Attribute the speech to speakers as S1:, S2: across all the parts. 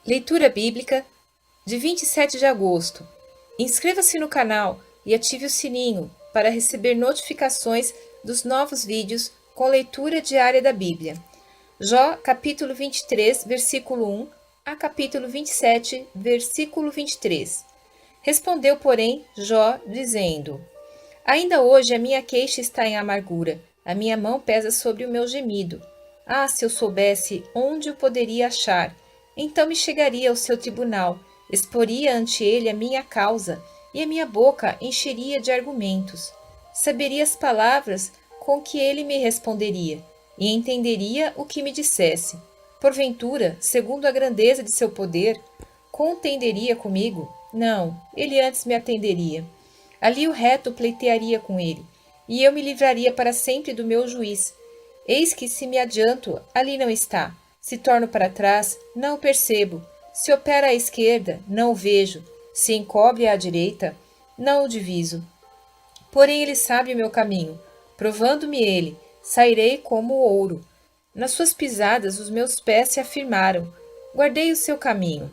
S1: Leitura bíblica de 27 de agosto. Inscreva-se no canal e ative o sininho para receber notificações dos novos vídeos com leitura diária da Bíblia. Jó, capítulo 23, versículo 1 a capítulo 27, versículo 23. Respondeu, porém, Jó, dizendo: Ainda hoje a minha queixa está em amargura, a minha mão pesa sobre o meu gemido. Ah, se eu soubesse onde o poderia achar, então me chegaria ao seu tribunal, exporia ante ele a minha causa, e a minha boca encheria de argumentos. Saberia as palavras com que ele me responderia, e entenderia o que me dissesse. Porventura, segundo a grandeza de seu poder, contenderia comigo? Não, ele antes me atenderia. Ali o reto pleitearia com ele, e eu me livraria para sempre do meu juiz. Eis que, se me adianto, ali não está. Se torno para trás, não o percebo. Se opera à esquerda, não o vejo. Se encobre à direita, não o diviso. Porém ele sabe o meu caminho. Provando-me ele, sairei como o ouro. Nas suas pisadas os meus pés se afirmaram. Guardei o seu caminho,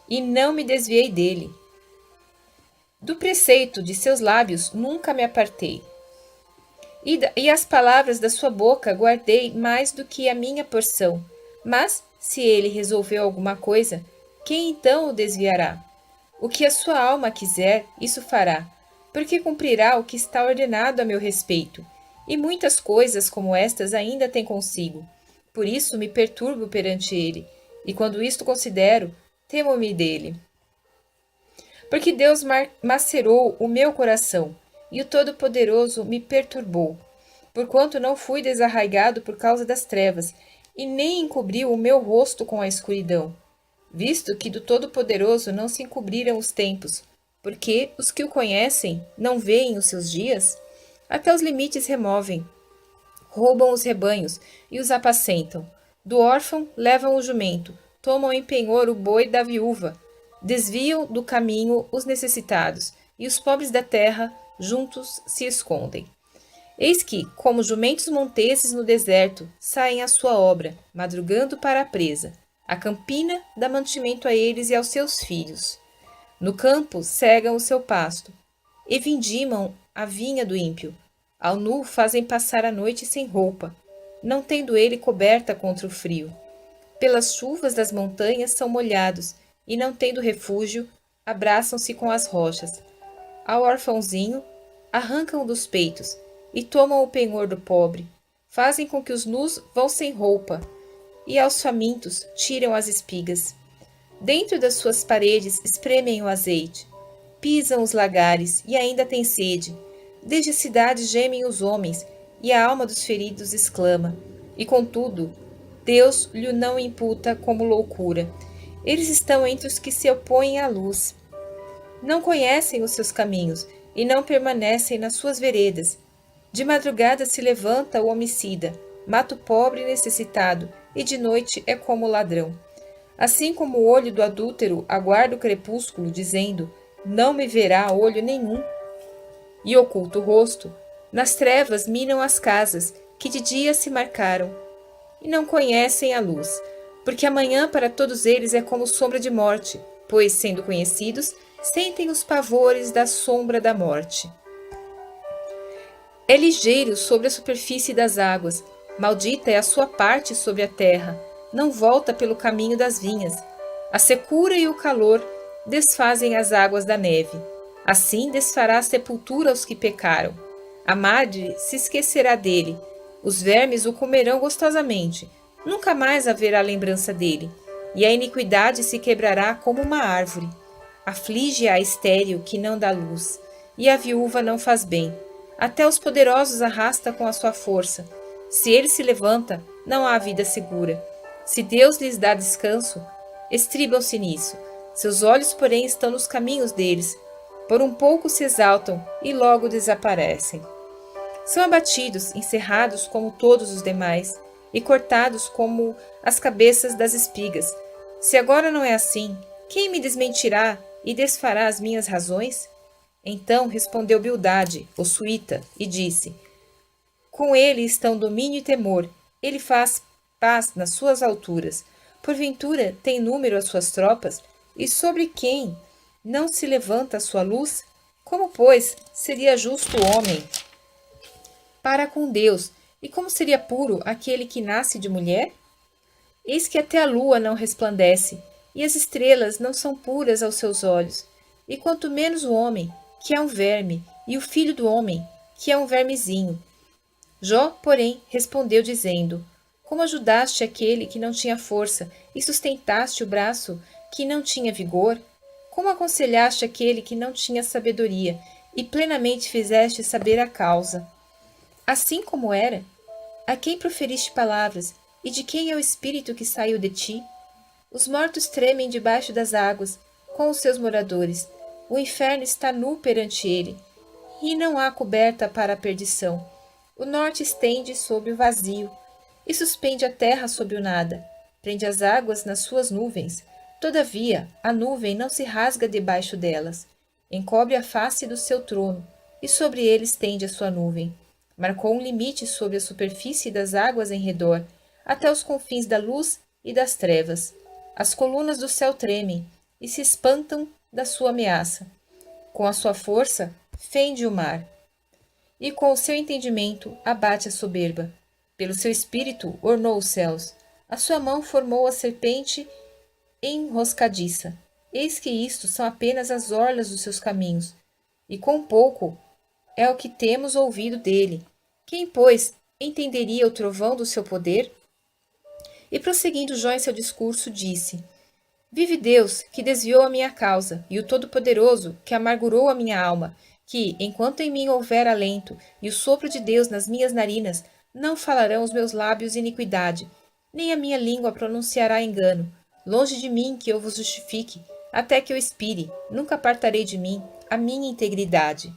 S1: e não me desviei dele. Do preceito de seus lábios nunca me apartei. E as palavras da sua boca guardei mais do que a minha porção. Mas, se ele resolveu alguma coisa, quem então o desviará? O que a sua alma quiser, isso fará, porque cumprirá o que está ordenado a meu respeito. E muitas coisas como estas ainda tem consigo. Por isso me perturbo perante ele, e quando isto considero, temo-me dele. Porque Deus macerou o meu coração, e o Todo-Poderoso me perturbou, porquanto não fui desarraigado por causa das trevas, e nem encobriu o meu rosto com a escuridão, visto que do Todo-Poderoso não se encobriram os tempos, porque os que o conhecem não veem os seus dias, até os limites removem, roubam os rebanhos e os apacentam. Do órfão levam o jumento, tomam em penhor o boi da viúva, desviam do caminho os necessitados, e os pobres da terra juntos se escondem. Eis que, como jumentos monteses no deserto, saem à sua obra, madrugando para a presa. A campina dá mantimento a eles e aos seus filhos. No campo cegam o seu pasto, e vindimam a vinha do ímpio. Ao nu fazem passar a noite sem roupa, não tendo ele coberta contra o frio. Pelas chuvas das montanhas são molhados, e não tendo refúgio, abraçam-se com as rochas. Ao orfãozinho, arrancam dos peitos, e tomam o penhor do pobre. Fazem com que os nus vão sem roupa, e aos famintos tiram as espigas. Dentro das suas paredes espremem o azeite. Pisam os lagares, e ainda têm sede. Desde a cidade gemem os homens, e a alma dos feridos exclama. E contudo, Deus lhe não imputa como loucura. Eles estão entre os que se opõem à luz. Não conhecem os seus caminhos, e não permanecem nas suas veredas. De madrugada se levanta o homicida, mata o pobre e necessitado, e de noite é como o ladrão. Assim como o olho do adúltero aguarda o crepúsculo, dizendo, não me verá olho nenhum, e oculta o rosto, nas trevas minam as casas, que de dia se marcaram, e não conhecem a luz, porque amanhã para todos eles é como sombra de morte, pois, sendo conhecidos, sentem os pavores da sombra da morte. É ligeiro sobre a superfície das águas, maldita é a sua parte sobre a terra, não volta pelo caminho das vinhas. A secura e o calor desfazem as águas da neve. Assim desfará a sepultura aos que pecaram. A madre se esquecerá dele, os vermes o comerão gostosamente, nunca mais haverá lembrança dele, e a iniquidade se quebrará como uma árvore. Aflige a estéril que não dá luz, e a viúva não faz bem. Até os poderosos arrasta com a sua força. Se ele se levanta, não há vida segura. Se Deus lhes dá descanso, estribam-se nisso. Seus olhos, porém, estão nos caminhos deles. Por um pouco se exaltam e logo desaparecem. São abatidos, encerrados como todos os demais, e cortados como as cabeças das espigas. Se agora não é assim, quem me desmentirá e desfará as minhas razões? Então respondeu Bildade, o suíta, e disse, com ele estão domínio e temor, ele faz paz nas suas alturas. Porventura tem número as suas tropas? E sobre quem não se levanta a sua luz? Como, pois, seria justo o homem para com Deus? E como seria puro aquele que nasce de mulher? Eis que até a lua não resplandece, e as estrelas não são puras aos seus olhos. E quanto menos o homem, que é um verme, e o filho do homem, que é um vermezinho. Jó, porém, respondeu dizendo: Como ajudaste aquele que não tinha força, e sustentaste o braço que não tinha vigor? Como aconselhaste aquele que não tinha sabedoria, e plenamente fizeste saber a causa? Assim como era, a quem proferiste palavras, e de quem é o espírito que saiu de ti? Os mortos tremem debaixo das águas, com os seus moradores. O inferno está nu perante ele, e não há coberta para a perdição. O norte estende sobre o vazio, e suspende a terra sobre o nada. Prende as águas nas suas nuvens. Todavia, a nuvem não se rasga debaixo delas. Encobre a face do seu trono, e sobre ele estende a sua nuvem. Marcou um limite sobre a superfície das águas em redor, até os confins da luz e das trevas. As colunas do céu tremem e se espantam da sua ameaça. Com a sua força, fende o mar, e com o seu entendimento abate a soberba. Pelo seu espírito ornou os céus. A sua mão formou a serpente enroscadiça. Eis que isto são apenas as orlas dos seus caminhos, e com pouco é o que temos ouvido dele. Quem, pois, entenderia o trovão do seu poder? E prosseguindo Jó em seu discurso, disse: Vive Deus, que desviou a minha causa, e o Todo-Poderoso, que amargurou a minha alma, que, enquanto em mim houver alento, e o sopro de Deus nas minhas narinas, não falarão os meus lábios iniquidade, nem a minha língua pronunciará engano. Longe de mim que eu vos justifique, até que eu expire, nunca apartarei de mim a minha integridade.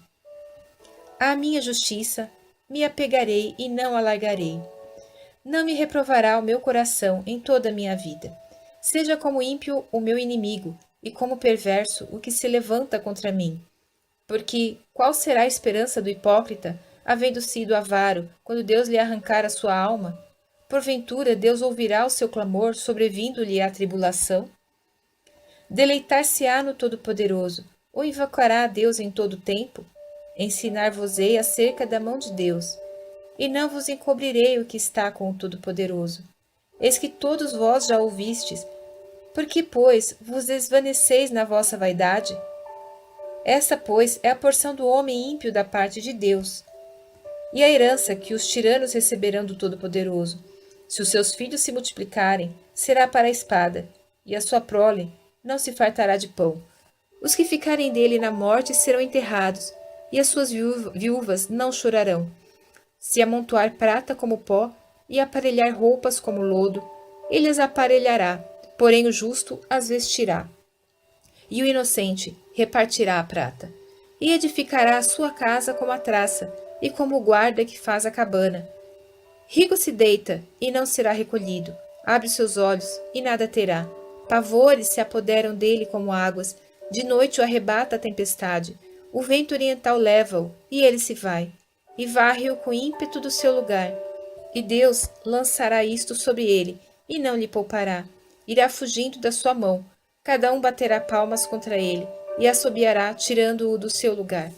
S1: À minha justiça me apegarei e não alargarei. Não me reprovará o meu coração em toda a minha vida. Seja como ímpio o meu inimigo, e como perverso o que se levanta contra mim. Porque qual será a esperança do hipócrita, havendo sido avaro, quando Deus lhe arrancar a sua alma? Porventura Deus ouvirá o seu clamor, sobrevindo-lhe a tribulação? Deleitar-se-á no Todo-Poderoso, ou invocará a Deus em todo o tempo? Ensinar-vos-ei acerca da mão de Deus, e não vos encobrirei o que está com o Todo-Poderoso. Eis que todos vós já ouvistes. Por que, pois, vos desvaneceis na vossa vaidade? Essa, pois, é a porção do homem ímpio da parte de Deus, e a herança que os tiranos receberão do Todo-Poderoso. Se os seus filhos se multiplicarem, será para a espada, e a sua prole não se fartará de pão. Os que ficarem dele na morte serão enterrados, e as suas viúvas não chorarão. Se amontoar prata como pó, e aparelhar roupas como lodo, ele as aparelhará, porém o justo as vestirá. E o inocente repartirá a prata, e edificará a sua casa como a traça, e como o guarda que faz a cabana. Rico se deita, e não será recolhido, abre seus olhos, e nada terá. Pavores se apoderam dele como águas, de noite o arrebata a tempestade, o vento oriental leva-o, e ele se vai, e varre-o com ímpeto do seu lugar. E Deus lançará isto sobre ele, e não lhe poupará. Irá fugindo da sua mão, cada um baterá palmas contra ele, e assobiará, tirando-o do seu lugar.